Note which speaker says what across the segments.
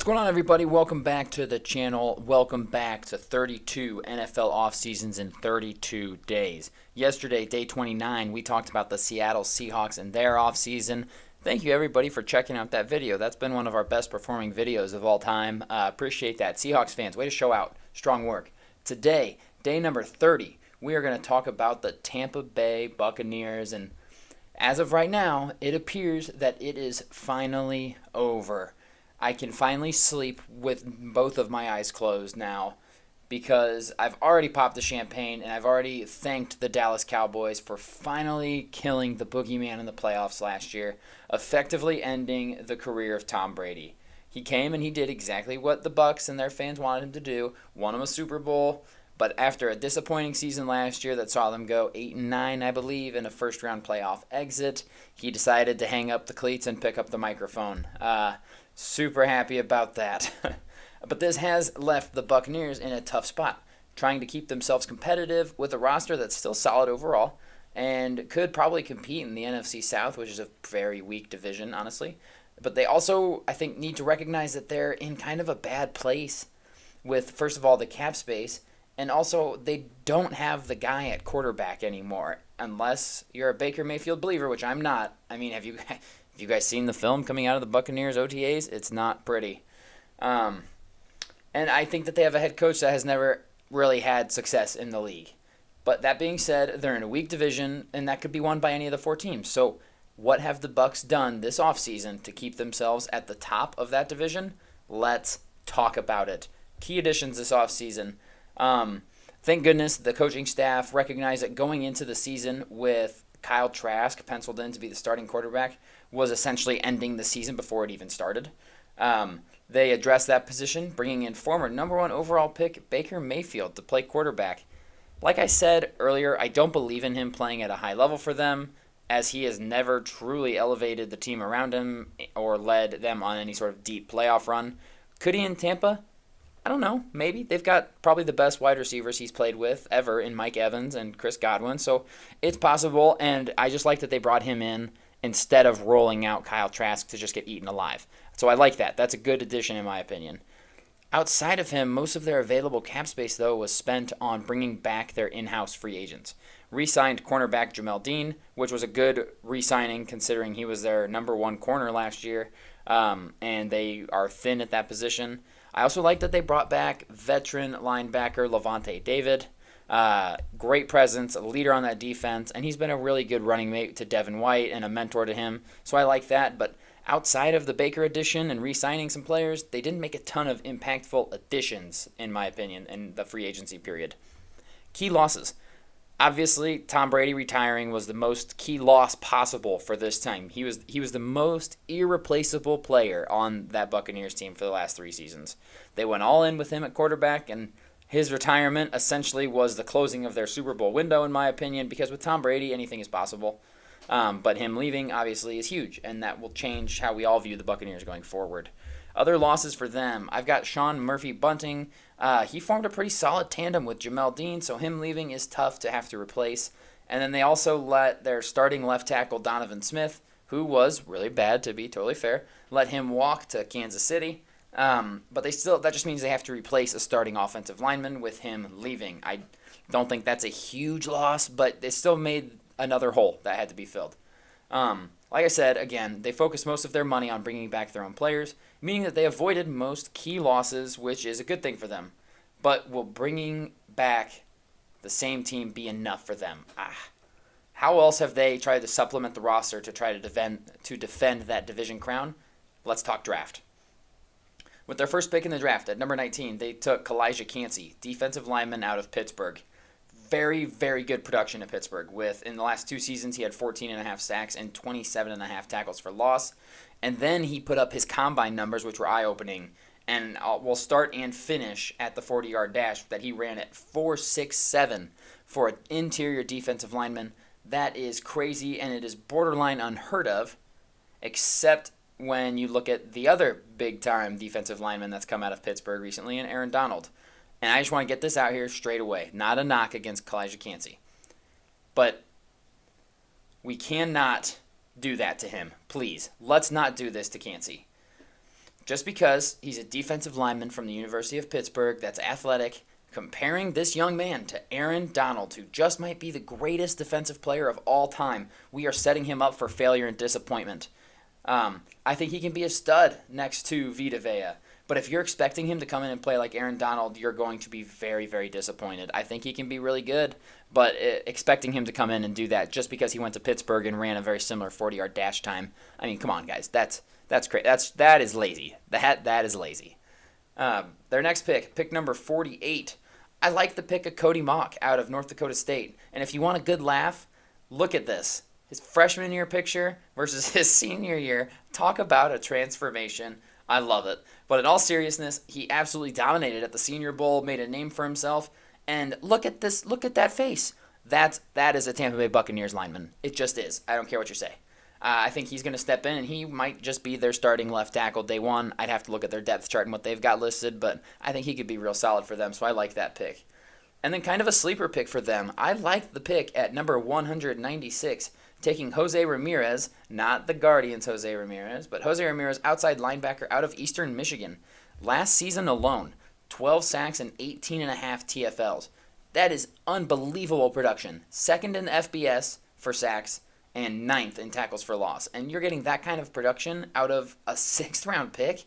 Speaker 1: What's going on, everybody? Welcome back to the channel. Welcome back to 32 NFL off seasons in 32 days. Yesterday, day 29, we talked about the Seattle Seahawks and their off season. Thank you, everybody, for checking out that video. That's been one of our best performing videos of all time. Appreciate that. Seahawks fans, way to show out. Strong work. Today, day number 30, we are going to talk about the Tampa Bay Buccaneers. And as of right now, it appears that it is finally over. I can finally sleep with both of my eyes closed now because I've already popped the champagne and I've already thanked the Dallas Cowboys for finally killing the boogeyman in the playoffs last year, effectively ending the career of Tom Brady. He came and he did exactly what the Bucs and their fans wanted him to do, won him a Super Bowl, but after a disappointing season last year that saw them go 8-9, I believe, in a first-round playoff exit, he decided to hang up the cleats and pick up the microphone. Super happy about that. But this has left the Buccaneers in a tough spot, trying to keep themselves competitive with a roster that's still solid overall and could probably compete in the NFC South, which is a very weak division, honestly. But they also, I think, need to recognize that they're in kind of a bad place with, first of all, the cap space, and also they don't have the guy at quarterback anymore, unless you're a Baker Mayfield believer, which I'm not. I mean, have you guys seen the film coming out of the Buccaneers OTAs? It's not pretty. And I think that they have a head coach that has never really had success in the league. But that being said, they're in a weak division, and that could be won by any of the four teams. So what have the Bucs done this offseason to keep themselves at the top of that division? Let's talk about it. Key additions this offseason. Thank goodness the coaching staff recognized that going into the season with Kyle Trask penciled in to be the starting quarterback was essentially ending the season before it even started. They addressed that position, bringing in former number one overall pick Baker Mayfield to play quarterback. Like I said earlier, I don't believe in him playing at a high level for them, as he has never truly elevated the team around him or led them on any sort of deep playoff run. Could he in Tampa? I don't know. Maybe. They've got probably the best wide receivers he's played with ever in Mike Evans and Chris Godwin, so it's possible, and I just like that they brought him in instead of rolling out Kyle Trask to just get eaten alive. So I like that. That's a good addition in my opinion. Outside of him, most of their available cap space, though, was spent on bringing back their in-house free agents. Re-signed cornerback Jamel Dean, which was a good re-signing considering he was their number one corner last year, and they are thin at that position. I also like that they brought back veteran linebacker Levante David. Great presence, a leader on that defense, and he's been a really good running mate to Devin White and a mentor to him, so I like that. But outside of the Baker addition and re-signing some players, they didn't make a ton of impactful additions, in my opinion, in the free agency period. Key losses. Obviously, Tom Brady retiring was the most key loss possible for this time. He was the most irreplaceable player on that Buccaneers team for the last 3 seasons. They went all in with him at quarterback, and his retirement essentially was the closing of their Super Bowl window, in my opinion, because with Tom Brady, anything is possible. But him leaving, obviously, is huge, and that will change how we all view the Buccaneers going forward. Other losses for them, I've got Sean Murphy-Bunting. He formed a pretty solid tandem with Jamel Dean, so him leaving is tough to have to replace. And then they also let their starting left tackle Donovan Smith, who was really bad, to be totally fair, let him walk to Kansas City. But that just means they have to replace a starting offensive lineman with him leaving. I don't think that's a huge loss, but it still made another hole that had to be filled. Like I said, again, they focused most of their money on bringing back their own players, meaning that they avoided most key losses, which is a good thing for them. But will bringing back the same team be enough for them? How else have they tried to supplement the roster to try to defend that division crown? Let's talk draft. With their first pick in the draft at number 19, they took Kalijah Kancey, defensive lineman out of Pittsburgh. Very, very good production at Pittsburgh. In the last 2 seasons, he had 14.5 sacks and 27.5 tackles for loss. And then he put up his combine numbers, which were eye-opening. And we'll start and finish at the 40-yard dash that he ran at 4.67 for an interior defensive lineman. That is crazy, and it is borderline unheard of, except when you look at the other big-time defensive lineman that's come out of Pittsburgh recently, and Aaron Donald. And I just want to get this out here straight away. Not a knock against Kalijah Kancey. But we cannot do that to him. Please, let's not do this to Kancey. just because he's a defensive lineman from the University of Pittsburgh that's athletic, comparing this young man to Aaron Donald, who just might be the greatest defensive player of all time, we are setting him up for failure and disappointment. I think he can be a stud next to Vita Vea. But if you're expecting him to come in and play like Aaron Donald, you're going to be very, very disappointed. I think he can be really good, but expecting him to come in and do that just because he went to Pittsburgh and ran a very similar 40-yard dash time, I mean, come on, guys. That's great. That is lazy. That is lazy. Their next pick number 48. I like the pick of Cody Mock out of North Dakota State. And if you want a good laugh, look at this. His freshman year picture versus his senior year. Talk about a transformation. I love it. But in all seriousness, he absolutely dominated at the Senior Bowl, made a name for himself. And look at this. Look at that face. That is a Tampa Bay Buccaneers lineman. It just is. I don't care what you say. I think he's going to step in, and he might just be their starting left tackle day one. I'd have to look at their depth chart and what they've got listed, but I think he could be real solid for them, so I like that pick. And then kind of a sleeper pick for them. I like the pick at number 196, taking Jose Ramirez, not the Guardians' Jose Ramirez, but Jose Ramirez, outside linebacker out of Eastern Michigan. Last season alone, 12 sacks and 18.5 TFLs. That is unbelievable production. Second in the FBS for sacks and ninth in tackles for loss. And you're getting that kind of production out of a 6th-round pick?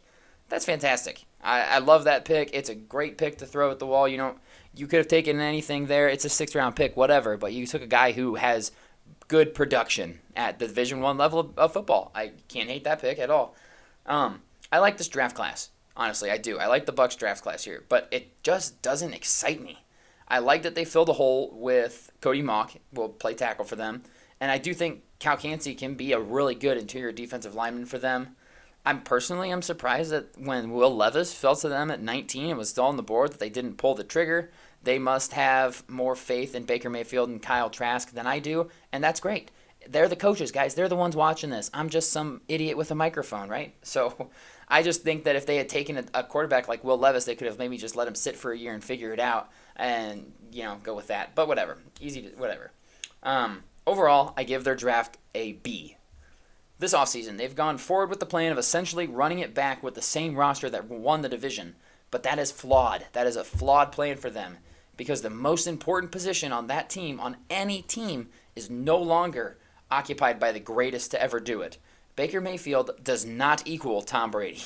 Speaker 1: That's fantastic. I love that pick. It's a great pick to throw at the wall. You could have taken anything there. It's a 6th-round pick, whatever. But you took a guy who has good production at the Division I level of football. I can't hate that pick at all. I like this draft class. Honestly, I do. I like the Bucs draft class here. But it just doesn't excite me. I like that they filled a hole with Cody Mock, will play tackle for them. And I do think Cal Cansey can be a really good interior defensive lineman for them. I'm surprised that when Will Levis fell to them at 19 and was still on the board that they didn't pull the trigger. They must have more faith in Baker Mayfield and Kyle Trask than I do, and that's great. They're the coaches, guys. They're the ones watching this. I'm just some idiot with a microphone, right? So I just think that if they had taken a quarterback like Will Levis, they could have maybe just let him sit for a year and figure it out and, go with that. But whatever. Whatever. Overall, I give their draft a B. This offseason, they've gone forward with the plan of essentially running it back with the same roster that won the division. But that is flawed. That is a flawed plan for them because the most important position on that team, on any team, is no longer occupied by the greatest to ever do it. Baker Mayfield does not equal Tom Brady.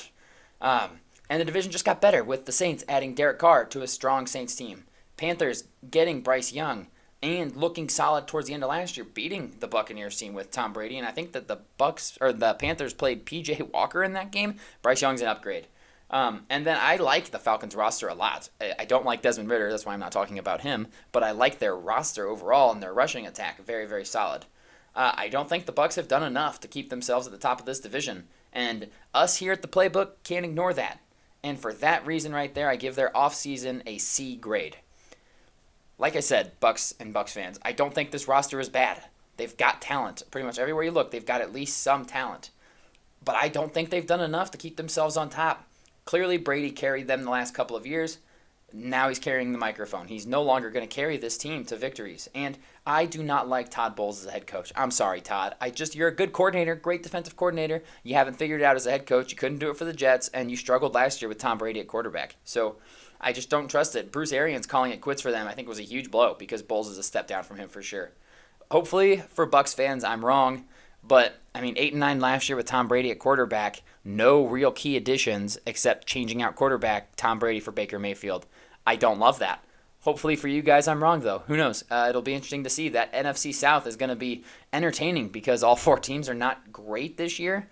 Speaker 1: And the division just got better with the Saints adding Derek Carr to a strong Saints team. Panthers getting Bryce Young and looking solid towards the end of last year, beating the Buccaneers team with Tom Brady. And I think that the Panthers played P.J. Walker in that game. Bryce Young's an upgrade. And then I like the Falcons roster a lot. I don't like Desmond Ridder, that's why I'm not talking about him, but I like their roster overall and their rushing attack. Very, very solid. I don't think the Bucs have done enough to keep themselves at the top of this division, and us here at the Playbook can't ignore that. And for that reason right there, I give their offseason a C grade. Like I said, Bucs and Bucs fans, I don't think this roster is bad. They've got talent. Pretty much everywhere you look, they've got at least some talent. But I don't think they've done enough to keep themselves on top. Clearly, Brady carried them the last couple of years. Now he's carrying the microphone. He's no longer going to carry this team to victories. And I do not like Todd Bowles as a head coach. I'm sorry, Todd. You're a good coordinator, great defensive coordinator. You haven't figured it out as a head coach. You couldn't do it for the Jets, and you struggled last year with Tom Brady at quarterback. So I just don't trust it. Bruce Arians calling it quits for them I think was a huge blow because Bowles is a step down from him for sure. Hopefully, for Bucs fans, I'm wrong. But, 8-9 last year with Tom Brady at quarterback, no real key additions except changing out quarterback Tom Brady for Baker Mayfield. I don't love that. Hopefully for you guys, I'm wrong, though. Who knows? It'll be interesting to see. That NFC South is going to be entertaining because all 4 teams are not great this year.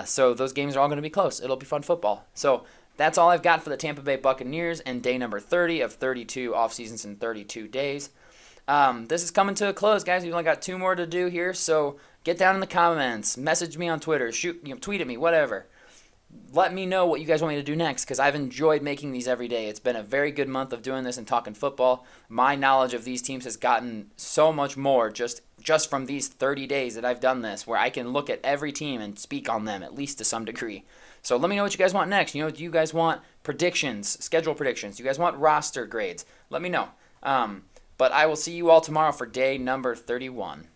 Speaker 1: So those games are all going to be close. It'll be fun football. So that's all I've got for the Tampa Bay Buccaneers and day number 30 of 32 off seasons in 32 days. This is coming to a close, guys. We've only got 2 more to do here, so get down in the comments, message me on Twitter, tweet at me, whatever. Let me know what you guys want me to do next because I've enjoyed making these every day. It's been a very good month of doing this and talking football. My knowledge of these teams has gotten so much more just from these 30 days that I've done this, where I can look at every team and speak on them at least to some degree. So let me know what you guys want next. Do you guys want predictions, schedule predictions? Do you guys want roster grades? Let me know. But I will see you all tomorrow for day number 31.